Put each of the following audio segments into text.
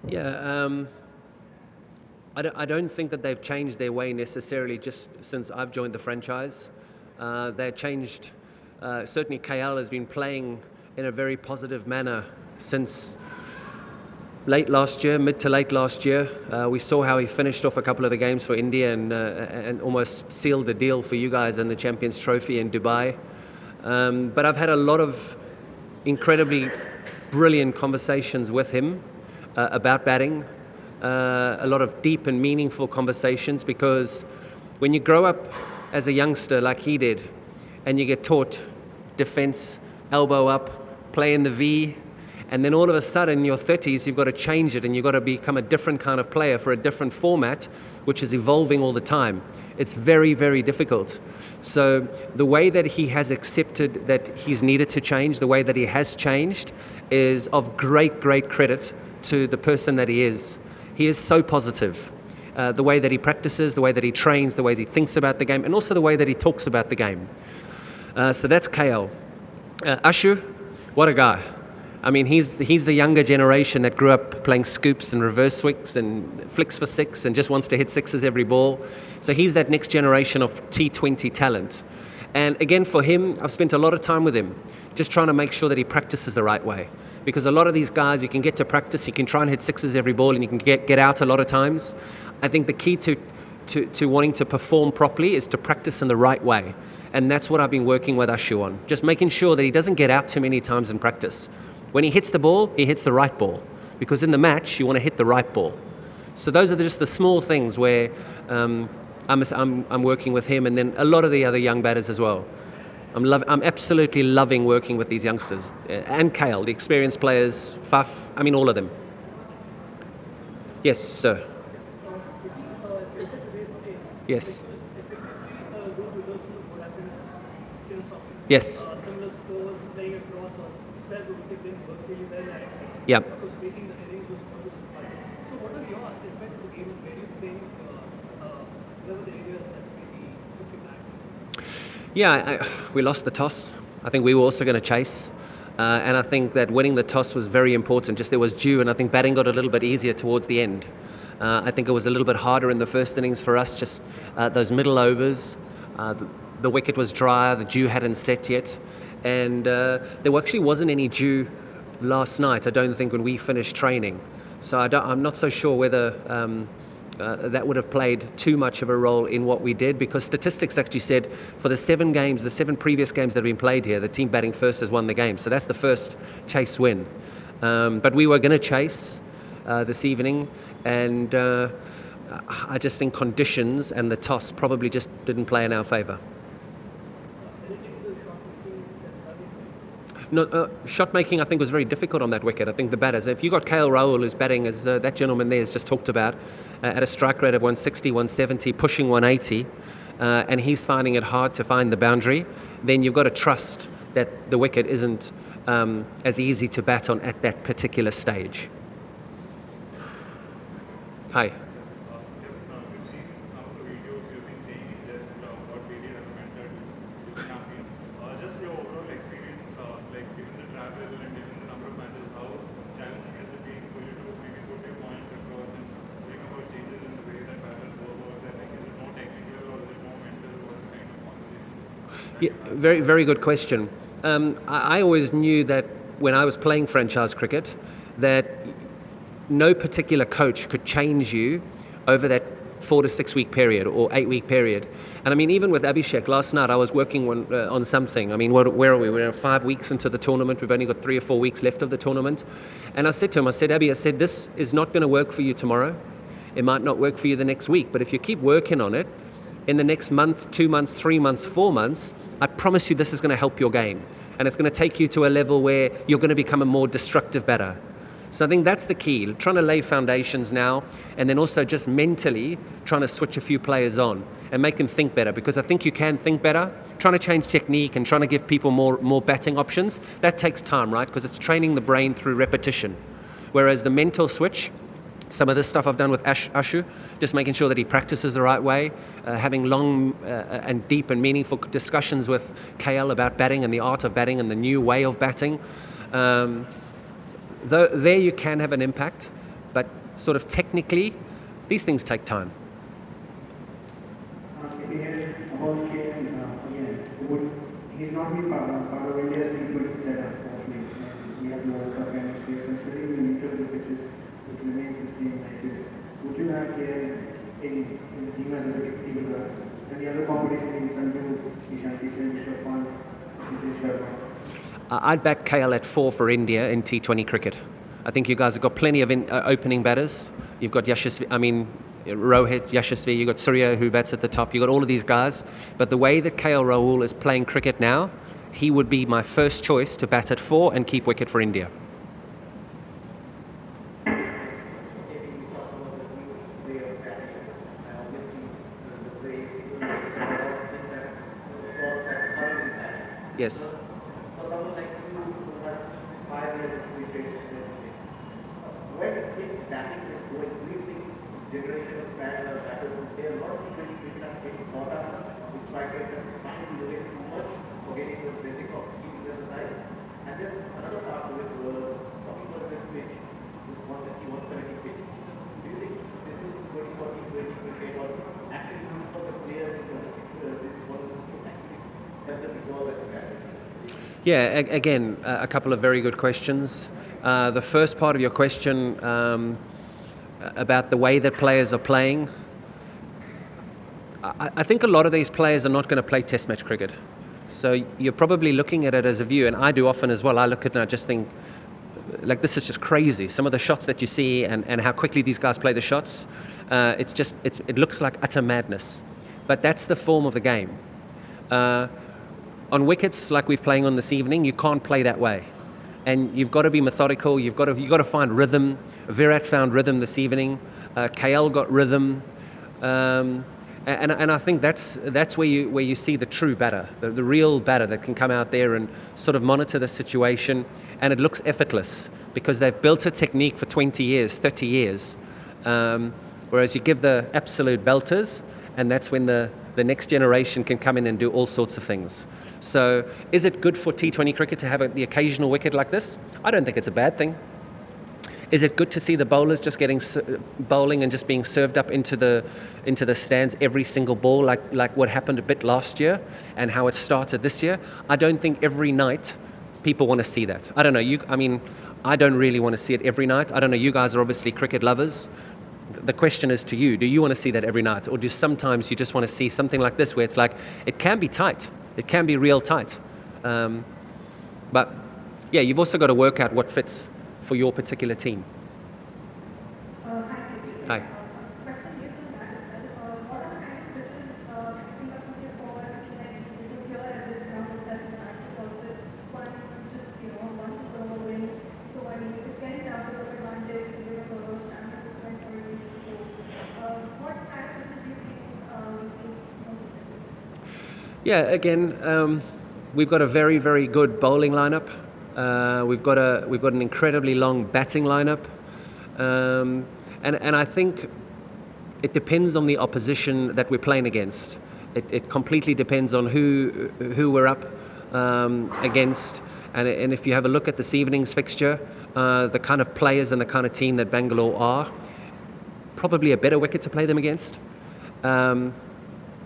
Yeah, I don't think that they've changed their way necessarily just since I've joined the franchise. They've changed. Certainly, KL has been playing in a very positive manner since late last year, mid to late last year. We saw how he finished off a couple of the games for India and almost sealed the deal for you guys in the Champions Trophy in Dubai. But I've had a lot of incredibly brilliant conversations with him about batting, a lot of deep and meaningful conversations, because when you grow up as a youngster like he did and you get taught defense, elbow up, play in the V, and then all of a sudden in your 30s you've got to change it and you've got to become a different kind of player for a different format which is evolving all the time. It's very, very difficult. So the way that he has accepted that he's needed to change, the way that he has changed, is of great, great credit to the person that he is. He is so positive. The way that he practices, the way that he trains, the way he thinks about the game, and also the way that he talks about the game. So that's KL. Ashu, what a guy. I mean, he's the younger generation that grew up playing scoops and reverse swings and flicks for six and just wants to hit sixes every ball. So he's that next generation of T20 talent. And again, for him, I've spent a lot of time with him, just trying to make sure that he practices the right way. Because a lot of these guys, you can get to practice, you can try and hit sixes every ball, and you can get out a lot of times. I think the key to wanting to perform properly is to practice in the right way. And that's what I've been working with Ashu on, just making sure that he doesn't get out too many times in practice. When he hits the ball, he hits the right ball. Because in the match, you want to hit the right ball. So those are just the small things where I'm working with him, and then a lot of the other young batters as well. I'm absolutely loving working with these youngsters. And KL, the experienced players, Faf, I mean all of them. Yes, sir. Yes. Yes. Yep. Yeah, we lost the toss. I think we were also going to chase. And I think that winning the toss was very important. Just there was dew, and I think batting got a little bit easier towards the end. I think it was a little bit harder in the first innings for us, just those middle overs. The wicket was dry, the dew hadn't set yet. And there actually wasn't any dew last night, I don't think, when we finished training. So I'm not so sure whether that would have played too much of a role in what we did, because statistics actually said for the 7 previous games that have been played here, the team batting first has won the game. So that's the first chase win. But we were going to chase this evening, and I just think conditions and the toss probably just didn't play in our favour. No, shot making I think was very difficult on that wicket. I think the batters, if you got KL Rahul who's batting as that gentleman there has just talked about, at a strike rate of 160, 170, pushing 180, and he's finding it hard to find the boundary, then you've got to trust that the wicket isn't as easy to bat on at that particular stage. Hi. Yeah, very, very good question. I always knew that when I was playing franchise cricket that no particular coach could change you over that 4 to 6 week period or 8 week period. And I mean, even with Abhishek last night, I was working on something. I mean, where are we? We're 5 weeks into the tournament. We've only got 3 or 4 weeks left of the tournament. And I said to him, Abhi, this is not going to work for you tomorrow. It might not work for you the next week. But if you keep working on it, in the next month, 2 months, 3 months, 4 months, I promise you this is going to help your game. And it's going to take you to a level where you're going to become a more destructive batter. So I think that's the key, trying to lay foundations now, and then also just mentally trying to switch a few players on and make them think better, because I think you can think better. Trying to change technique and trying to give people more batting options, that takes time, right? Because it's training the brain through repetition. Whereas the mental switch, some of this stuff I've done with Ashu, just making sure that he practices the right way, having long and deep and meaningful discussions with KL about batting and the art of batting and the new way of batting. There you can have an impact, but sort of technically, these things take time. He's not been part of India's T20 setup of late. We have the World Cup and considering the nature of the pitches, which remains 16 matches, would you have here in the team as a wicket keeper and the other competition in Sanju, Ishan Kishan, Rishabh Pant, Satish Sharma? I'd back KL at 4 for India in T20 cricket. I think you guys have got plenty of opening batters. You've got Rohit, Yashasvi, you've got Surya who bats at the top, you've got all of these guys. But the way that KL Rahul is playing cricket now, he would be my first choice to bat at 4 and keep wicket for India. Yes. For someone like you who has 5 years of cricket, where do you think batting is going? Do you think generation of batters will play a lot of T20 cricket and getting caught up, which might get them finally doing too much, forgetting the basics of keeping them aside? And just another part to it, talking about this pitch, this 160, 170 pitch. Do you think this is 2040, 20 cricket, or actually good for the players in terms of this bowlers to actually help them evolve as a batter? Yeah, again, a couple of very good questions. The first part of your question about the way that players are playing, I think a lot of these players are not going to play test match cricket. So you're probably looking at it as a view, and I do often as well. I look at it and I just think, like, this is just crazy. Some of the shots that you see and how quickly these guys play the shots, it looks like utter madness. But that's the form of the game. On wickets like we're playing on this evening, you can't play that way. And you've got to be methodical, you've got to find rhythm. Virat found rhythm this evening, KL got rhythm. And I think that's where you see the true batter, the real batter that can come out there and sort of monitor the situation, and it looks effortless because they've built a technique for 20 years, 30 years. Whereas you give the absolute belters, and that's when the next generation can come in and do all sorts of things. So is it good for T20 cricket to have the occasional wicket like this? I don't think it's a bad thing. Is it good to see the bowlers just getting bowling and just being served up into the stands every single ball, like what happened a bit last year and how it started this year? I don't think every night people want to see that. I don't know. I don't really want to see it every night. I don't know. You guys are obviously cricket lovers. The question is to you, do you want to see that every night? Or do sometimes you just want to see something like this where it's like, it can be tight. It can be real tight. But yeah, you've also got to work out what fits for your particular team. Hi. Yeah, again, we've got a very, very good bowling lineup. We've got an incredibly long batting lineup, and I think it depends on the opposition that we're playing against. It completely depends on who we're up against, and if you have a look at this evening's fixture, the kind of players and the kind of team that Bangalore are, probably a better wicket to play them against.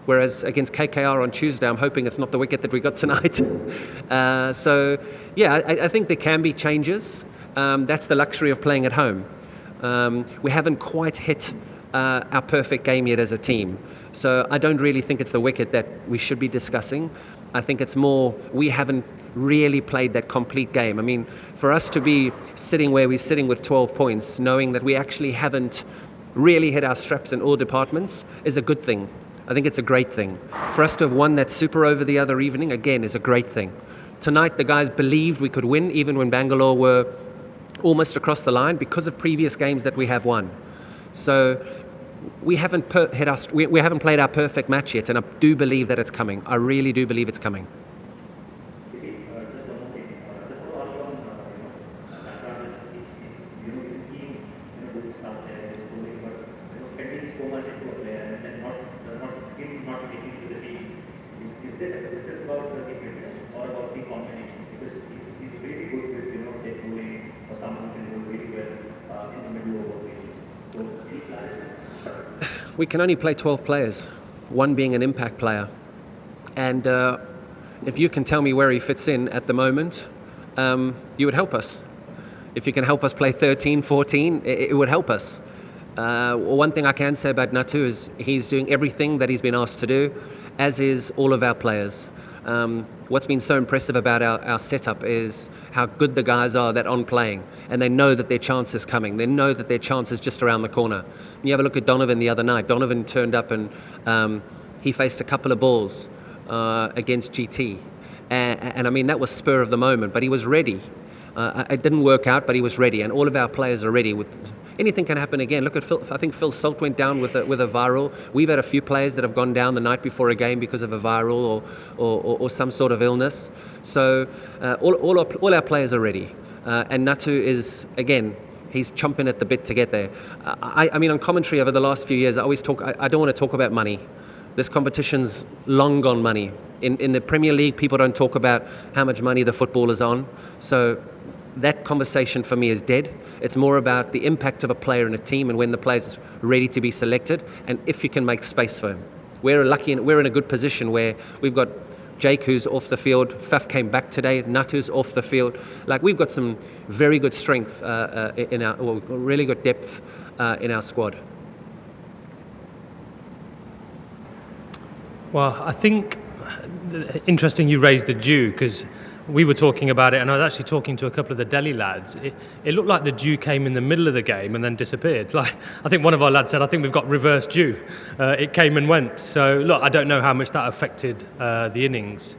Whereas against KKR on Tuesday, I'm hoping it's not the wicket that we got tonight. So, yeah, I think there can be changes. That's the luxury of playing at home. We haven't quite hit our perfect game yet as a team. So I don't really think it's the wicket that we should be discussing. I think it's more we haven't really played that complete game. I mean, for us to be sitting where we're sitting with 12 points, knowing that we actually haven't really hit our straps in all departments is a good thing. I think it's a great thing. For us to have won that super over the other evening, again, is a great thing. Tonight, the guys believed we could win, even when Bangalore were almost across the line, because of previous games that we have won. So we haven't we haven't played our perfect match yet, and I do believe that it's coming. I really do believe it's coming. we can only play 12 players, one being an impact player. And if you can tell me where he fits in at the moment, you would help us. If you can help us play 13, 14, it would help us. One thing I can say about Natu is he's doing everything that he's been asked to do, as is all of our players. What's been so impressive about our setup is how good the guys are that aren't playing, and they know that their chance is coming. They know that their chance is just around the corner. You have a look at Donovan the other night. Donovan turned up and he faced a couple of balls against GT. And I mean, that was spur of the moment, but he was ready. It didn't work out, but he was ready, and all of our players are ready. Anything can happen again. Look at Phil. I think Phil Salt went down with a viral. We've had a few players that have gone down the night before a game because of a viral or some sort of illness. So all our players are ready, and Natu is, again, he's chomping at the bit to get there. I mean, on commentary over the last few years, I always talk. I don't want to talk about money. This competition's long gone money. In the Premier League, people don't talk about how much money the football is on. So that conversation for me is dead. It's more about the impact of a player in a team and when the player's ready to be selected and if you can make space for him. We're in a good position where we've got Jake, who's off the field. Faf came back today. Natu's off the field. Like, we've got some very good strength really good depth in our squad. Well, I think interesting you raised the dew, because we were talking about it, and I was actually talking to a couple of the Delhi lads. It looked like the dew came in the middle of the game and then disappeared. Like, I think one of our lads said, I think we've got reverse dew. It came and went. So, look, I don't know how much that affected the innings.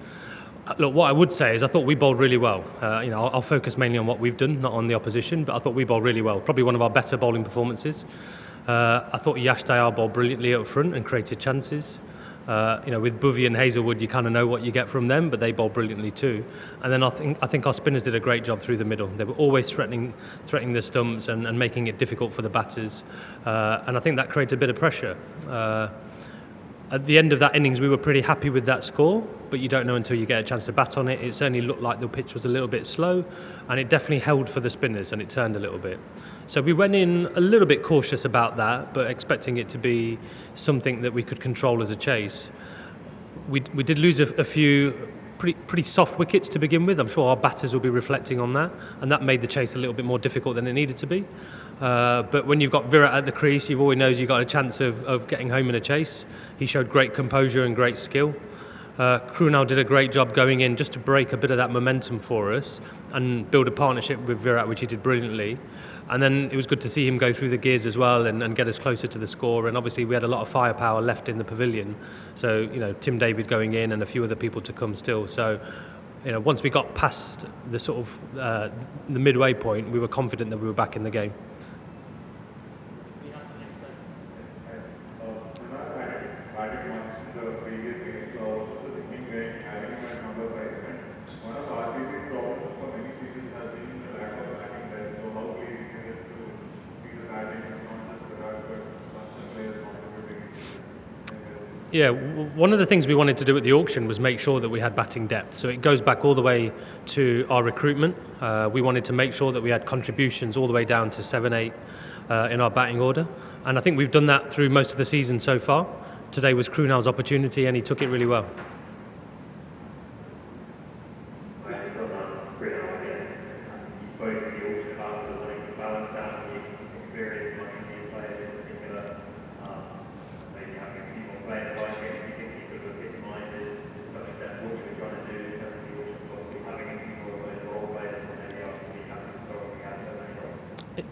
Look, what I would say is I thought we bowled really well. I'll focus mainly on what we've done, not on the opposition, but I thought we bowled really well. Probably one of our better bowling performances. I thought Yash Dayal bowled brilliantly up front and created chances. With Buvy and Hazelwood, you kind of know what you get from them, but they bowled brilliantly too. And then I think our spinners did a great job through the middle. They were always threatening the stumps and making it difficult for the batters. And I think that created a bit of pressure. At the end of that innings, we were pretty happy with that score, but you don't know until you get a chance to bat on it. It certainly looked like the pitch was a little bit slow, and it definitely held for the spinners, and it turned a little bit. So we went in a little bit cautious about that, but expecting it to be something that we could control as a chase. We did lose a few pretty soft wickets to begin with. I'm sure our batters will be reflecting on that, and that made the chase a little bit more difficult than it needed to be. But when you've got Virat at the crease, you've always knows you've got a chance of getting home in a chase. He showed great composure and great skill. Krunal did a great job going in just to break a bit of that momentum for us and build a partnership with Virat, which he did brilliantly. And then it was good to see him go through the gears as well and get us closer to the score. And obviously we had a lot of firepower left in the pavilion. So, Tim David going in and a few other people to come still. So, once we got past the sort of the midway point, we were confident that we were back in the game. Yeah, one of the things we wanted to do at the auction was make sure that we had batting depth. So it goes back all the way to our recruitment. We wanted to make sure that we had contributions all the way down to 7, 8 in our batting order. And I think we've done that through most of the season so far. Today was Krunal's opportunity and he took it really well.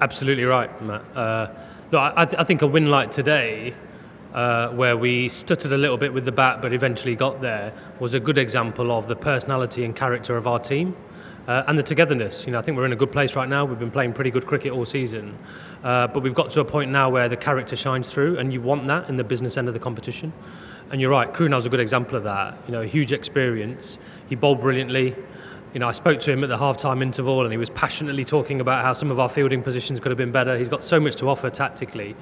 Absolutely right, Matt. I think a win like today, where we stuttered a little bit with the bat but eventually got there, was a good example of the personality and character of our team and the togetherness. I think we're in a good place right now. We've been playing pretty good cricket all season, but we've got to a point now where the character shines through, and you want that in the business end of the competition. And you're right, Krunal's a good example of that. A huge experience. He bowled brilliantly. I spoke to him at the half-time interval and he was passionately talking about how some of our fielding positions could have been better. He's got so much to offer tactically.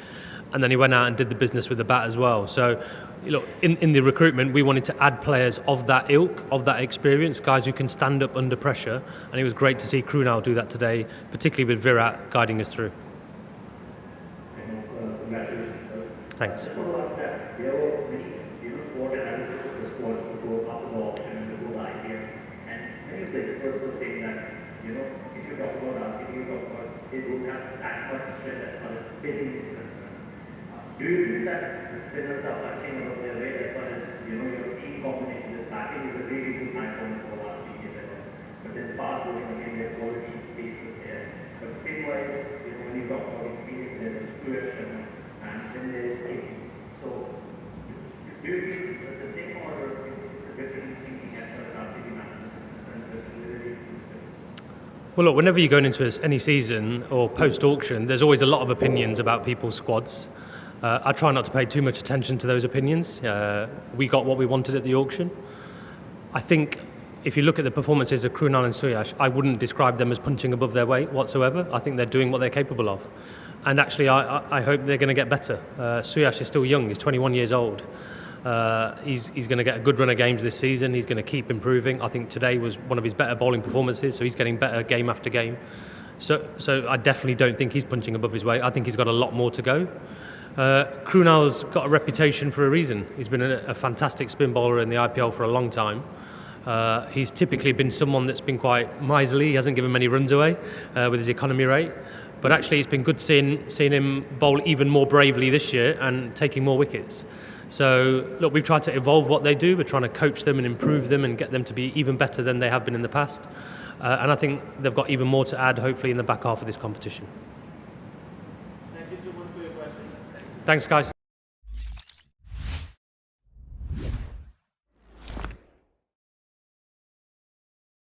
And then he went out and did the business with the bat as well. So, look, in the recruitment, we wanted to add players of that ilk, of that experience, guys who can stand up under pressure. And it was great to see Krunal do that today, particularly with Virat guiding us through. Thanks. Just want to ask that there were many, SWOT analysis of the squads before after the auction and before the IPL, and many of the experts were saying that, if you talk about RCB, you talk about they don't have that much strength as far as spinning is concerned. Do you think that the spinners are punching above their weight as far as your team combination? The batting is a really good high point for RCB as well, but then fast bowling again, their quality pace is there. But spin wise, when you talk about experience, there is fluid and then there is thinking. So, do you think that the same order it's a different thinking as far as RCB management is concerned with the Well, look, whenever you're going into any season or post-auction, there's always a lot of opinions about people's squads. I try not to pay too much attention to those opinions. We got what we wanted at the auction. I think if you look at the performances of Krunal and Suyash, I wouldn't describe them as punching above their weight whatsoever. I think they're doing what they're capable of. And actually, I hope they're going to get better. Suyash is still young. He's 21 years old. He's going to get a good run of games this season. He's going to keep improving. I think today was one of his better bowling performances, so he's getting better game after game. So I definitely don't think he's punching above his weight. I think he's got a lot more to go. Krunal's got a reputation for a reason. He's been a fantastic spin bowler in the IPL for a long time. He's typically been someone that's been quite miserly. He hasn't given many runs away with his economy rate. But actually, it's been good seeing him bowl even more bravely this year and taking more wickets. So, look, we've tried to evolve what they do. We're trying to coach them and improve them and get them to be even better than they have been in the past. And I think they've got even more to add, hopefully, in the back half of this competition. Thank you so much for your questions. Thanks, guys.